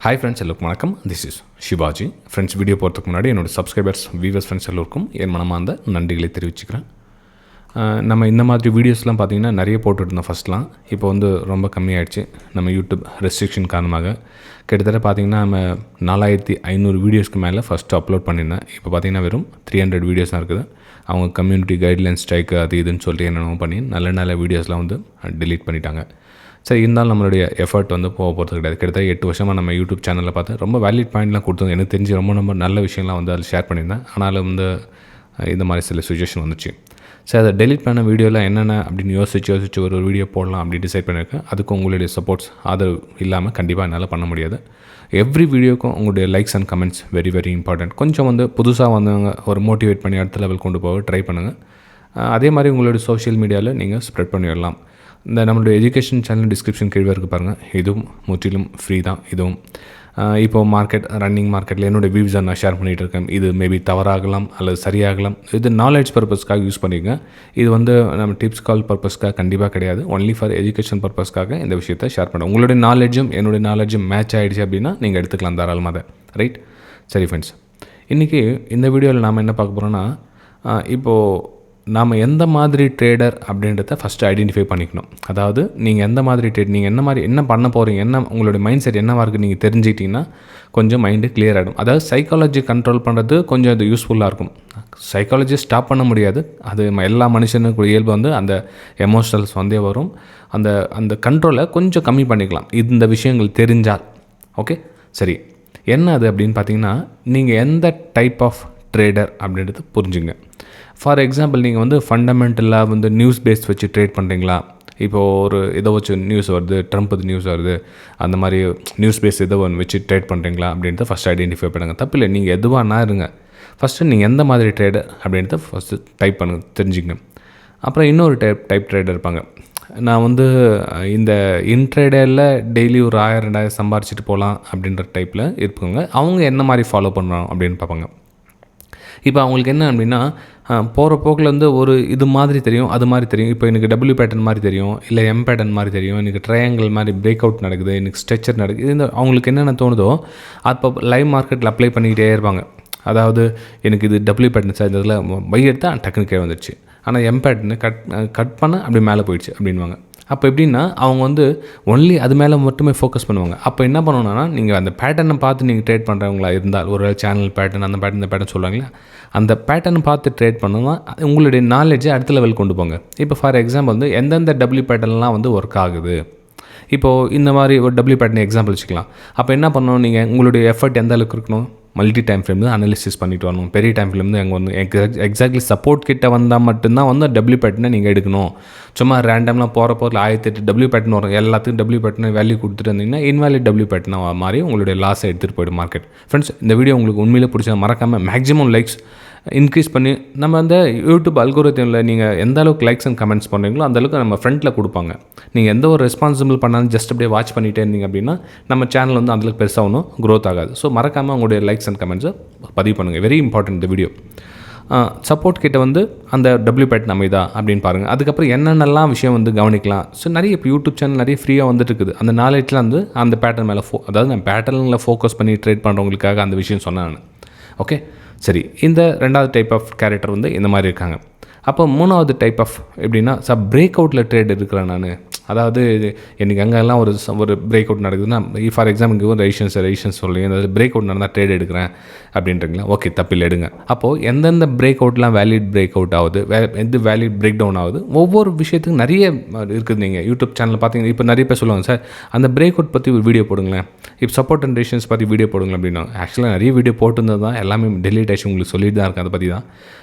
Hi friends, எல்லோருக்கும் வணக்கம். This is Shivaji. Friends, video போகிறதுக்கு முன்னாடி என்னோடய சப்ஸ்கிரைபர்ஸ், வியூவர்ஸ், ஃப்ரெண்ட்ஸ் எல்லோருக்கும் என் மனமார்ந்த நன்றிகளை தெரிவிச்சுக்கிறேன். நம்ம இந்த மாதிரி வீடியோஸ்லாம் பார்த்திங்கன்னா நிறைய போட்டுருந்தோம் ஃபஸ்ட்லாம். இப்போ வந்து ரொம்ப கம்மியாயிடுச்சு. நம்ம யூடியூப் ரெஸ்ட்ரிக்ஷன் காரணமாக கிட்டத்தட்ட பார்த்திங்கன்னா நம்ம 4500 வீடியோஸ்க்கு மேலே ஃபஸ்ட்டு அப்லோட் பண்ணியிருந்தேன். இப்போ பார்த்திங்கன்னா வெறும் 300 வீடியோஸ் தான் இருக்குது. அவங்க கம்யூனிட்டி கைட்லைன்ஸ் ஸ்ட்ரைக்கு அது இதுன்னு சொல்லிட்டு என்னென்னமோ பண்ணி நல்ல வீடியோஸ்லாம் வந்து டெலீட் பண்ணிட்டாங்க. சரி, இருந்தாலும் நம்மளுடைய எஃபர்ட் வந்து போகிறது கிடையாது. கிட்டத்தட்ட 8 வருஷமாக நம்ம யூடியூப் சேனலில் பார்த்து ரொம்ப வேலிட் பாயிண்ட்லாம் கொடுத்தோம். எனக்கு தெரிஞ்சு ரொம்ப நல்ல விஷயம்லாம் வந்து அதில் ஷேர் பண்ணியிருந்தேன். ஆனாலும் வந்து இந்த மாதிரி சில சுச்சுவேஷன் வந்துச்சு. சரி, அதை டெலிட் பண்ண வீடியோவில் என்னென்ன அப்படின்னு யோசிச்சு ஒரு வீடியோ போடலாம் அப்படின்னு டிசைட் பண்ணியிருக்கேன். அதுக்கு உங்களுடைய சப்போர்ட்ஸ் ஆதரவு இல்லாமல் கண்டிப்பாக என்னால் பண்ண முடியாது. எவ்ரி வீடியோக்கும் உங்களுடைய likes and comments very very important. கொஞ்சம் வந்து புதுசாக வந்தவங்க ஒரு மோட்டிவேட் பண்ணி அடுத்த லெவல் கொண்டு போக ட்ரை பண்ணுங்கள். அதே மாதிரி உங்களுடைய சோஷியல் மீடியாவில் நீங்கள் ஸ்ப்ரெட் பண்ணிடலாம். இந்த நம்மளுடைய எஜுகேஷன் சேனல் டிஸ்கிரிப்ஷன் கீழே இருக்குது பாருங்கள். இதுவும் முற்றிலும் ஃப்ரீ தான். இதுவும் இப்போது ரன்னிங் மார்க்கெட்டில் என்னோடய வியூஸை நான் ஷேர் பண்ணிகிட்டு இருக்கேன். இது மேபி தவறாகலாம் அல்லது சரியாகலாம். இது நாலேஜ் பர்பஸ்க்காக யூஸ் பண்ணிக்கங்க. இது வந்து நம்ம டிப்ஸ் கால் பர்பஸ்க்காக கண்டிப்பாக கிடையாது. ஒன்லி ஃபார் எஜுகேஷன் பர்பஸ்க்காக இந்த விஷயத்தை ஷேர் பண்ணுறேன். உங்களுடைய நாலேஜும் என்னுடைய நாலேஜும் மேட்ச் ஆகிடுச்சு அப்படின்னா நீங்கள் எடுத்துக்கலாம் தாராளமாக அதை. ரைட்? சரி ஃப்ரெண்ட்ஸ், இன்றைக்கி இந்த வீடியோவில் நாம் என்ன பார்க்க போகிறோன்னா, இப்போது நாம் எந்த மாதிரி ட்ரேடர் அப்படின்றத ஃபஸ்ட்டு ஐடென்டிஃபை பண்ணிக்கணும். அதாவது நீங்கள் எந்த மாதிரி ட்ரேட், நீங்கள் என்ன பண்ண போகிறீங்க, உங்களுடைய மைண்ட் செட் என்னவாக இருக்குது நீங்கள் தெரிஞ்சிட்டிங்கன்னா கொஞ்சம் மைண்டு கிளியர் ஆகிடும். அதாவது சைக்காலஜி கண்ட்ரோல் பண்ணுறது கொஞ்சம் அது யூஸ்ஃபுல்லாக இருக்கும். சைக்காலஜி ஸ்டாப் பண்ண முடியாது. அது எல்லா மனுஷனுக்கு இயல்பு வந்து அந்த எமோஷனல்ஸ் வந்தே வரும். அந்த கண்ட்ரோலை கொஞ்சம் கம்மி பண்ணிக்கலாம் இந்த விஷயங்கள் தெரிஞ்சால். ஓகே, சரி, என்ன அது அப்படின்னு பார்த்தீங்கன்னா, நீங்கள் எந்த டைப் ஆஃப் ட்ரேடர் அப்படின்றது புரிஞ்சுங்க. ஃபார் எக்ஸாம்பிள், நீங்கள் வந்து ஃபண்டமெண்டலாக வந்து நியூஸ் பேஸ் வச்சு ட்ரேட் பண்ணுறீங்களா? இப்போது ஏதோ வச்சு நியூஸ் வருது, ட்ரம்ப் நியூஸ் வருது, அந்த மாதிரி நியூஸ் பேஸ் ஏதோ ஒன்று வச்சு ட்ரேட் பண்ணுறீங்களா அப்படின்றத ஃபஸ்ட் ஐடென்டிஃபை பண்ணுங்கள். தப்பில்லை, நீங்கள் எதுவானா இருங்க. ஃபஸ்ட்டு நீங்கள் எந்த மாதிரி ட்ரேடர் அப்படின்றத ஃபஸ்ட்டு டைப் பண்ணுங்க, தெரிஞ்சுக்கணும். அப்புறம் இன்னொரு டைப் ட்ரேடர் இருப்பாங்க. நான் வந்து இந்த இன்ட்ரேடரில் டெய்லி ஒரு 1000-2000 சம்பாரிச்சிட்டு போகலாம் அப்படின்ற டைப்பில் இருப்பாங்க. அவங்க என்ன மாதிரி ஃபாலோ பண்ணுறோம் அப்படின்னு பார்ப்பாங்க. இப்போ அவங்களுக்கு என்ன அப்படின்னா, போகிற போக்கில் வந்து ஒரு இது மாதிரி தெரியும், அது மாதிரி தெரியும். இப்போ எனக்கு டபிள்யூ பேட்டர்ன் மாதிரி தெரியும், இல்லை எம் பேட்டர்ன் மாதிரி தெரியும், எனக்கு ட்ரையாங்கிள் மாதிரி பிரேக் அவுட் நடக்குது, எனக்கு ஸ்ட்ரெச்சர் நடக்குது. இந்த அவங்களுக்கு என்னென்ன தோணுதோ அப்போ லைவ் மார்க்கெட்டில் அப்ளை பண்ணிக்கிட்டே இருப்பாங்க. அதாவது எனக்கு இது டபிள்யூ பேட்டர்ன் சார், இதில் பை எடுத்தால் டக்குனு கீழே வந்துடுச்சு, ஆனால் எம் பேட்டர்னு கட் பண்ண அப்படி மேலே போயிடுச்சு அப்படின்வாங்க. அப்போ எப்படின்னா அவங்க வந்து ஒன்லி அது மேலே மட்டுமே ஃபோக்கஸ் பண்ணுவாங்க. அப்போ என்ன பண்ணணுன்னா, நீங்கள் அந்த பேட்டர்னை பார்த்து நீங்கள் ட்ரேட் பண்ணுறவங்களா இருந்தால், ஒரு சேனல் பேட்டர்ன் அந்த பேட்டர்ன் இந்த பேட்டர்ன் சொல்லுவாங்களே, அந்த பேட்டர்னை பார்த்து ட்ரேட் பண்ணால் உங்களுடைய நாலேஜை அடுத்த லெவல் கொண்டு போங்க. இப்போ ஃபார் எக்ஸாம்பிள் வந்து எந்தெந்த டபிள்யூ பேட்டர்ன்லாம் வந்து ஒர்க் ஆகுது, இப்போது இந்த மாதிரி ஒரு டபிள்யூ பேட்டர்ன் எக்ஸாம்பிள் வச்சுக்கலாம். அப்போ என்ன பண்ணணும், நீங்கள் உங்களுடைய எஃபர்ட் எந்த அளவுக்கு இருக்கணும், மல்டி டைம் ஃப்ரேம் தான் அனாலிசிஸ் பண்ணிட்டு வரணும். பெரிய டைம் ஃப்ரேம் வந்து அங்கே வந்து எக்ஸாக்ட்லி சப்போர்ட் கிட்ட வந்தால் மட்டும்தான் வந்து டபிள்யூ பேட்டர்னை நீங்கள் எடுக்கணும். சும்மா ரேண்டம்லாம் போகிறப்போ 1008 டபிள்யூ பேட்டர்ன் வரும், எல்லாத்துக்கும் டபிள்யூ பேட்டர்னை வேல்யூ கொடுத்துட்டு இருந்தீங்கன்னா இன்வேலிட் டபிள்யூ பேட்டர்னாக மாதிரி உங்களுடைய லாஸை எடுத்துகிட்டு போய்டும் மார்க்கெட். ஃப்ரெண்ட்ஸ், இந்த வீடியோ உங்களுக்கு உண்மையிலே பிடிச்சா மறக்காமல் மேக்ஸிமம் லைக்ஸ் இன்க்ரீஸ் பண்ணி, நம்ம அந்த யூடியூப் அல்கோரிதமில் நீங்கள் எந்த அளவுக்கு லைக்ஸ் அண்ட் கமெண்ட்ஸ் பண்ணுறீங்களோ அந்தளவுக்கு நம்ம ஃப்ரண்ட்டில் கொடுப்பாங்க. நீங்கள் எந்த ஒரு ரெஸ்பான்சிபிள் பண்ணாலும் ஜஸ்ட் அப்படியே வாட்ச் பண்ணிகிட்டே இருந்தீங்க அப்படின்னா நம்ம சேனல் வந்து அந்தளவுக்கு பெருசாக ஒன்றும் க்ரோத் ஆகாது. ஸோ மறக்காமல் உங்களுடைய லைக்ஸ் அண்ட் கமெண்ட்ஸை பதிவு பண்ணுங்கள். வெரி இம்பார்ட்டன்ட் இந்த வீடியோ. சப்போர்ட் கிட்ட வந்து அந்த டபிள்யூ பேட்டர்ன் அமைதா அப்படின்னு பாருங்கள். அதுக்கப்புறம் என்னென்னலாம் விஷயம் வந்து கவனிக்கலாம். ஸோ நிறைய இப்போ யூடியூப் சேனல் நிறைய ஃப்ரீயாக வந்துட்டு இருக்குது. அந்த நாலேஜ்லாம் வந்து அந்த பேட்டர்ன் மேலே அதாவது நான் பேட்டர்னில் ஃபோக்கஸ் பண்ணி ட்ரேட் பண்ணுறவங்களுக்காக அந்த விஷயம் சொன்னேன் நான். ஓகே, சரி, இந்த 2வது டைப் ஆஃப் கேரக்டர் வந்து இந்த மாதிரி இருக்காங்க. அப்போ 3வது டைப் ஆஃப் எப்படின்னா, பிரேக் அவுட்டில் ட்ரேட் இருக்கிறேன் நான். அதாவது எனக்கு அங்கெல்லாம் ஒரு பிரேக் அவுட் நடக்குதுன்னா, ஃபார் எக்ஸாம்பிளுக்கு ஒரு ரெசிஸ்டன்ஸ் சொல்லுங்கள், அதாவது பிரேக் அவுட் நடந்தால் ட்ரேட் எடுக்கிறேன் அப்படின்றீங்களா? ஓகே, தப்பில் எடுங்க. அப்போது எந்தெந்த பிரேக் அவுட்லாம் வேலிட் பிரேக் அவுட் ஆகுது, எது வேலிட் பிரேக் டவுன் ஆகுது, ஒவ்வொரு விஷயத்துக்கும் நிறைய இருக்குது. நீங்கள் யூடியூப் சேனலில் பார்த்தீங்கன்னா இப்போ நிறைய பேர் சொல்லுவாங்க, சார் அந்த பிரேக் அவுட் பற்றி ஒரு வீடியோ போடுங்களேன், இப்போ சப்போர்ட் அண்ட் ரெசிஸ்டன்ஸ் பற்றி வீடியோ போடுங்களேன் அப்படின்னா. ஆக்சுவலாக நிறைய வீடியோ போட்டுருந்தது தான், எல்லாமே டெலீட் ஆச்சு, உங்களுக்கு சொல்லிட்டு தான் இருக்கேன் அதை பற்றி தான்.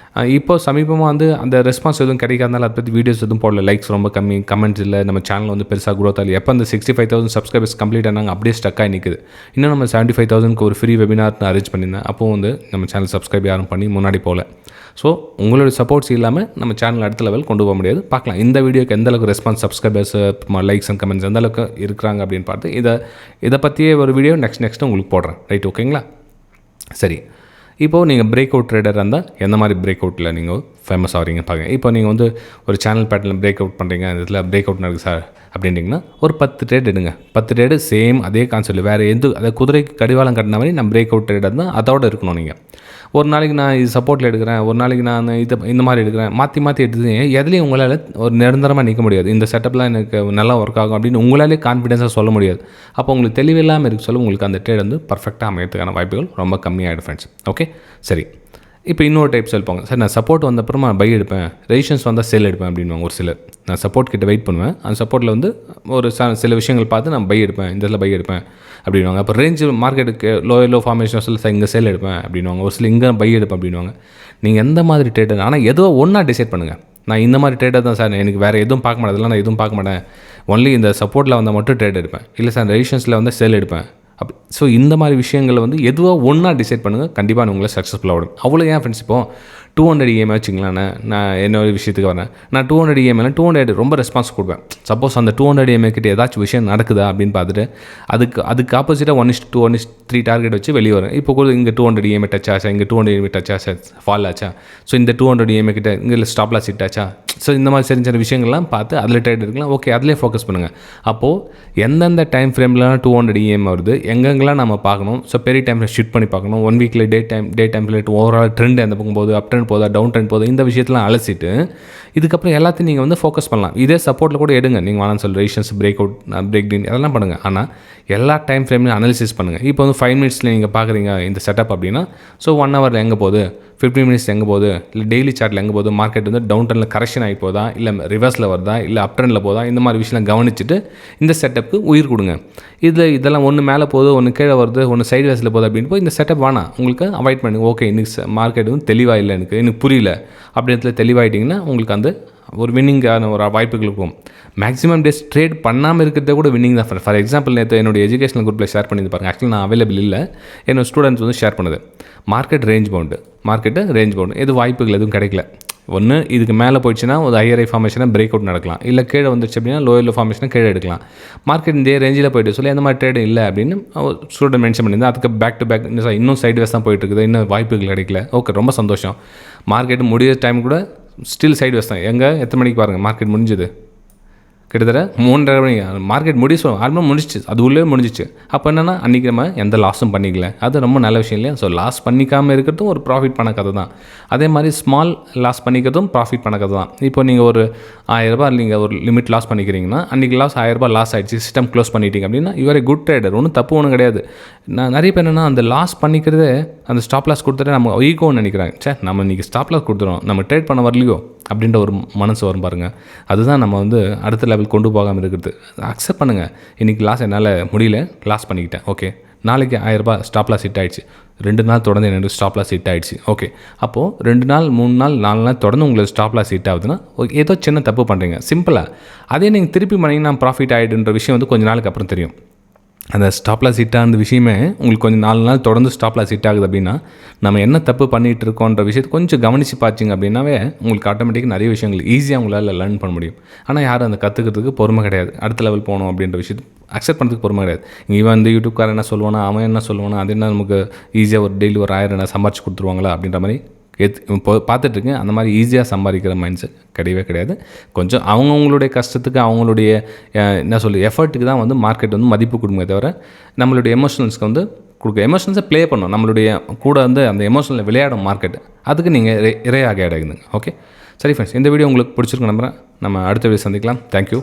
இப்போ சமீபமாக வந்து அந்த ரெஸ்பான்ஸ் எதுவும் கிடைக்காதனால அதை பற்றி வீடியோஸ் எதுவும் போடல. லைக்ஸ் ரொம்ப கம்மி, கமெண்ட்ஸ் இல்லை, நம்ம சேனல் வந்து பெருசாக க்ரோத் ஆகல. எப்போ அந்த 65,000 சப்ஸ்கிரைபர்ஸ் கம்ப்ளீட் ஆனாங்க அப்படியே ஸ்டக்காக நிற்குது. இன்னும் நம்ம 75,000க்கு ஒரு ஃப்ரீ வெபினார் அரேஞ்ச் பண்ணியிருந்தேன். அப்போது வந்து நம்ம சேனல் சப்ஸ்கிரைப் யாரும் பண்ணி முன்னாடி போகல. ஸோ உங்களோட சப்போர்ட்ஸ் இல்லாமல் நம்ம சேனல் அடுத்த லெவல் கொண்டு போக முடியாது. பார்க்கலாம் இந்த வீடியோக்கு எந்தளவுக்கு response, subscribers, likes and comments எந்தளவுக்கு இருக்கிறாங்க அப்படின்னு பார்த்து இதை பற்றியே ஒரு வீடியோ நெக்ஸ்ட் உங்களுக்கு போடுறேன். ரைட், ஓகேங்களா? சரி, இப்போது நீங்கள் பிரேக் அவுட் ட்ரேடர் இருந்தால் எந்த மாதிரி பிரேக் அவுட்டில் நீங்கள் ஃபேமஸ் ஆகிறீங்க பாருங்க. இப்போ நீங்கள் வந்து ஒரு சேனல் பேட்டர்னில் பிரேக் அவுட் பண்ணுறீங்க, இந்த இதில் பிரேக் அவுட் நடக்குது சார் அப்படின்ட்டிங்கன்னா ஒரு 10 ட்ரேட் எடுங்க. 10 ட்ரேடு சேம் அதே கான்செப்ட், வேறு அதை குதிரைக்கு கடிவாளம் கட்டின மாதிரி நம்ம பிரேக் அவுட் ட்ரேட் இருந்தால் அதோடு இருக்கணும். நீங்கள் ஒரு நாளைக்கு நான் இது சப்போர்ட்டில் எடுக்கிறேன், ஒரு நாளைக்கு நான் இந்த மாதிரி எடுக்கிறேன், மாற்றி எடுத்து எதுலேயும் உங்களால் ஒரு நிரந்தரமாக நிற்க முடியாது. இந்த செட்டப்லாம் எனக்கு நல்லா ஒர்க் ஆகும் அப்படின்னு உங்களாலே கான்ஃபிடென்ஸாக சொல்ல முடியாது. அப்போ உங்களுக்கு தெளிவில்லாமல் இருக்க சொல்ல உங்களுக்கு அந்த ட்ரேட் வந்து பர்ஃபெக்டாக அமையறதுக்கான வாய்ப்புகள் ரொம்ப கம்மியாகிடும் ஃப்ரெண்ட்ஸ். ஓகே, சரி. இப்போ இன்னொரு டைப் சொல்லிப்பாங்க, சார் நான் சப்போர்ட் வந்தப்புறமா பை எடுப்பேன், ரெசிஸ்டன்ஸ் வந்தால் சேல் எடுப்பேன் அப்படின்வாங்க ஒரு சிலர். நான் சப்போர்ட் கிட்ட வெயிட் பண்ணுவேன், அந்த சப்போர்ட்டில் வந்து ஒரு சில விஷயங்கள் பார்த்து நான் பை எடுப்பேன், இந்த இதில் பை எடுப்பேன் அப்படின்வாங்க. அப்போ ரேஞ்சு மார்க்கெட்டுக்கு லோ ஃபார்மேஷன்ஸில் சார் இங்கே சேல் எடுப்பேன் அப்படின்வாங்க, ஒரு சில இங்கே பை எடுப்பேன் அப்படின்வாங்க. நீங்கள் எந்த மாதிரி ட்ரேடர், ஆனால் ஏதோ ஒன்றா டிசைட் பண்ணுங்கள். நான் இந்த மாதிரி ட்ரேடர் தான் சார், எனக்கு வேறு எதுவும் பார்க்க மாட்டேன், நான் எதுவும் பார்க்க மாட்டேன், ஒன்லி இந்த சப்போர்ட்டில் வந்தால் மட்டும் ட்ரேட் எடுப்பேன், இல்லை சார் ரெசிஸ்டன்ஸில் வந்து சேல் எடுப்பேன் அப்படி. ஸோ இந்த மாதிரி விஷயங்களை வந்து எதுவாக ஒன்றா டிசைட் பண்ணுங்கள், கண்டிப்பாக உங்களை சக்ஸஸ்ஃபுல்லாக விடும். அவ்வளோ ஏன் ஃப்ரெண்ட்ஸ், இப்போ 200 EMI வச்சுங்களேன், நான் என்னோட விஷயத்துக்கு வரேன், நான் 200 EMI 200 ரொம்ப ரெஸ்பான்ஸ் கொடுப்பேன். சப்போஸ் அந்த 200 EMI கிட்ட ஏதாச்சும் விஷயம் நடக்குதா அப்படின்னு பார்த்துட்டு அதுக்கு ஆப்போசிட்டாக 1:2 1:3 டார்கெட் வச்சு வெளியே வரேன். இப்போ கூட இங்கே 200 EMI டச் ஆச்சா, இங்கே 200 EMI டச் ஆச்சா, ஃபால் ஆச்சா, ஸோ இந்த 200 EMI கிட்ட இங்கே ஸ்டாப் லாஸ் ஹிட் ஆச்சா, ஸோ இந்த மாதிரி சின்ன விஷயங்கள்லாம் பார்த்து அதில் ட்ரேட் இருக்கலாம். ஓகே, அதிலே ஃபோக்கஸ் பண்ணுங்கள். அப்போது எந்தெந்த டைம் ஃப்ரேம்லாம் 200 EMI வருது, எங்கெங்கெல்லாம் நம்ம பார்க்கணும், ஸோ பெரிய டைமில் ஷிஃப்ட் பண்ணி பார்க்கணும். 1 வீக்கில் டே டைமில் ஓவரால் ட்ரெண்ட் எந்த பக்கம் போகுது, அப் ட்ரெண்ட் போதா, டவுன் ட்ரெண்ட் போகுது, இந்த விஷயத்தெல்லாம் அலசிட்டு இதுக்கப்புறம் எல்லாத்தையும் நீங்கள் வந்து ஃபோக்கஸ் பண்ணலாம். இதே சப்போர்ட்டில் கூட எடுங்க, நீங்கள் வேணாம்னு சொல்லி resistance break out break down அதெல்லாம் பண்ணுங்கள். ஆனால் எல்லா டைம் ஃப்ரேம்லையும் அனாலிசிஸ் பண்ணுங்கள். இப்போ வந்து 5 மினிட்ஸில் நீங்கள் பார்க்குறீங்க இந்த செட்டப் அப்படின்னா, ஸோ 1 ஹவரில் எங்கே போகுது, 15 மினிட்ஸ் எங்கே போகுது, இல்லை டெய்லி சார்ட்டில் எங்கே போகுது, மார்க்கெட் வந்து டவுன் ட்ரெண்டில் கரெக்ஷன் ஆகி போதா, இல்லை ரிவர்ஸில் வருதா, இல்லை அப் ட்ரெண்டில் போதா, இந்த மாதிரி விஷயம்லாம் கவனிச்சுட்டு இந்த செட்டப்புக்கு உயிர் கொடுங்க. இதெல்லாம் ஒன்று மேலே போகுது, ஒன்று கீழே வருது, ஒன்று சைடு வேஸில் போகுது அப்படின்னு போய் இந்த செட்டப் வேணாம், உங்களுக்கு அவாய்ட் பண்ணுங்கள். ஓகே, இன்றைக்கி மார்க்கெட் வந்து தெளிவாக இல்லை, எனக்கு புரியல அப்படின்றதுல தெளிவாகிட்டிங்கன்னா உங்களுக்கு அந்த ஒரு வின்னிங்கான ஒரு வாய்ப்புகள் இருக்கும். மேக்ஸிமம் டேஸ் ட்ரேட் பண்ணாமல் இருக்கிறதே கூட வின்னிங் தான். ஃபார் எக்ஸாம்பிள் நேற்று என்னுடைய எஜுகேஷனல் குரூப்பில் ஷேர் பண்ணி பாருங்கள். ஆக்சுவலி நான் அவைலபிள் இல்லை, என்னோடய ஸ்டூடெண்ட்ஸ் வந்து ஷேர் பண்ணுது. மார்க்கெட் ரேஞ்ச் பவுண்டு எது வாய்ப்புகள் எதுவும் கிடைக்கல. ஒன்று இதுக்கு மேலே போயிடுச்சுன்னா ஒரு ஹையர் ஃபார்மேஷனாக பிரேக் அவுட் நடக்கலாம், இல்லை கீழே வந்துச்சு அப்படின்னா லோயர் ஃபார்மேஷனாக கீழே எடுக்கலாம். மார்க்கெட் இந்த ரேஞ்சில் போய்ட்டு சொல்லி அந்த மாதிரி ட்ரேட் இல்லை அப்படின்னு ஸ்டூடெண்ட் மென்ஷன் பண்ணியிருந்தேன். அதுக்கு பேக் டு பேக் இன்னும் சைடு வேஸ் தான் போயிட்டு இருக்குது, இன்னும் வாய்ப்புகள் கிடைக்கல. ஓகே, ரொம்ப சந்தோஷம். மார்க்கெட் முடிய டைம் கூட ஸ்டில் சைடு வேஸ் தான். எத்தனை மணிக்கு பாருங்கள் மார்க்கெட் முடிஞ்சது, கிட்டத்தட்ட 3:30 மணி மார்க்கெட் ஆல்மோஸ்ட் முடிச்சிச்சு, அது உள்ளே முடிஞ்சிச்சு. அப்போ என்னென்னா அன்றைக்கி நம்ம எந்த லாஸும் பண்ணிக்கல, அது ரொம்ப நல்ல விஷயம் இல்லையா? ஸோ லாஸ் பண்ணிக்காமல் இருக்கிறதும் ஒரு ப்ராஃபிட் பண்ண கதை தான். அதே மாதிரி ஸ்மால் லாஸ் பண்ணிக்கிறதும் ப்ராஃபிட் பண்ண கதை தான். இப்போ நீங்கள் ஒரு 1000 ரூபாய் நீங்கள் ஒரு லிமிட் லாஸ் பண்ணிக்கிறீங்கன்னா, அன்றைக்கி 1000 ரூபாய் லாஸ் ஆகிடுச்சு, சிஸ்டம் க்ளோஸ் பண்ணிட்டீங்க அப்படின்னா யூஆர் ஏ குட் ட்ரேடர். ஒன்றும் தப்பு ஒன்றும் கிடையாது. நான் நிறைய பேர் என்னென்னா அந்த லாஸ் பண்ணிக்கிறதே, அந்த ஸ்டாப் லாஸ் கொடுத்துட்டு நம்ம ஈகோன்னு நினைக்கிறாங்க. நம்ம இன்றைக்கி ஸ்டாப் லாஸ் கொடுத்துறோம், நம்ம ட்ரேட் பண்ண வரலையோ அப்படின்ற ஒரு மனசு வரும் பாருங்கள். அதுதான் நம்ம வந்து அடுத்த லெவல் கொண்டு போகாமல் இருக்கிறது. அக்செப்ட் பண்ணுங்கள், இன்றைக்கி லாஸ் என்னால் முடியல, லாஸ் பண்ணிக்கிட்டேன். ஓகே, நாளைக்கு 1000 ரூபாய் ஸ்டாப் லாஸ் ஹிட் ஆகிடுச்சு, 2 நாள் தொடர்ந்து என்னோட ஸ்டாப் லாஸ் ஹிட் ஆகிடுச்சு. ஓகே, அப்போது 2 நாள் 3 நாள் 4 நாள் தொடர்ந்து உங்களுக்கு ஸ்டாப் லாஸ் ஹிட் ஆகுதுன்னா ஏதோ சின்ன தப்பு பண்ணுறீங்க, சிம்பிளாக. அதே நீங்கள் திருப்பி பண்ணிங்கன்னா ப்ராஃபிட் ஆகிடுன்ற விஷயம் வந்து கொஞ்சம் நாளுக்கு அப்புறம் தெரியும். அந்த ஸ்டாப் லாஸ் ஹிட் ஆன விஷயமே உங்களுக்கு கொஞ்சம் 4 நாள் தொடர்ந்து ஸ்டாப் லாஸ் ஹிட் ஆகுது அப்படின்னா நம்ம என்ன தப்பு பண்ணிகிட்டு இருக்கோன்ற விஷயத்தை கொஞ்சம் கவனித்து பார்த்திங்க அப்படின்னாவே உங்களுக்கு ஆட்டோமேட்டிக்காக நிறைய விஷயங்கள் ஈஸியாக உங்களால் லேர்ன் பண்ண முடியும். ஆனால் யாரும் அந்த கற்றுக்கிறதுக்கு பொறுமை கிடையாது. அடுத்த லெவல் போகணும் அப்படின்ற விஷயத்தை அக்செப்ட் பண்ணுறதுக்கு பொறுமை கிடையாது. இவன் வந்து யூடியூப்காரன் என்ன சொல்லுவானா, அவன் என்ன சொல்லுவானா, அது என்ன நமக்கு ஈஸியாக ஒரு டெய்லி ஒரு 1000 என்ன சம்பாரிச்சு கொடுத்துருவாங்களா அப்படின்ற மாதிரி இப்போ பார்த்துட்ருக்கேன். அந்த மாதிரி ஈஸியாக சம்பாதிக்கிற மைண்ட் செட் கிடையாது. கொஞ்சம் அவங்கவுங்களுடைய கஷ்டத்துக்கு, அவங்களுடைய எஃபர்ட்டுக்கு தான் வந்து மார்க்கெட் வந்து மதிப்பு கொடுக்குமே தவிர நம்மளுடைய எமோஷனல்ஸ்க்கு வந்து எமோஷனல்ஸை ப்ளே பண்ணணும். நம்மளுடைய கூட வந்து அந்த எமோஷனில் விளையாடும் மார்க்கெட், அதுக்கு நீங்கள் இரையாக ஆகிடுங்க. ஓகே, சரி ஃப்ரெண்ட்ஸ், இந்த வீடியோ உங்களுக்கு பிடிச்சிருக்கு நம்புகிறேன். நம்ம அடுத்த வீடியோ சந்திக்கலாம். தேங்க்யூ.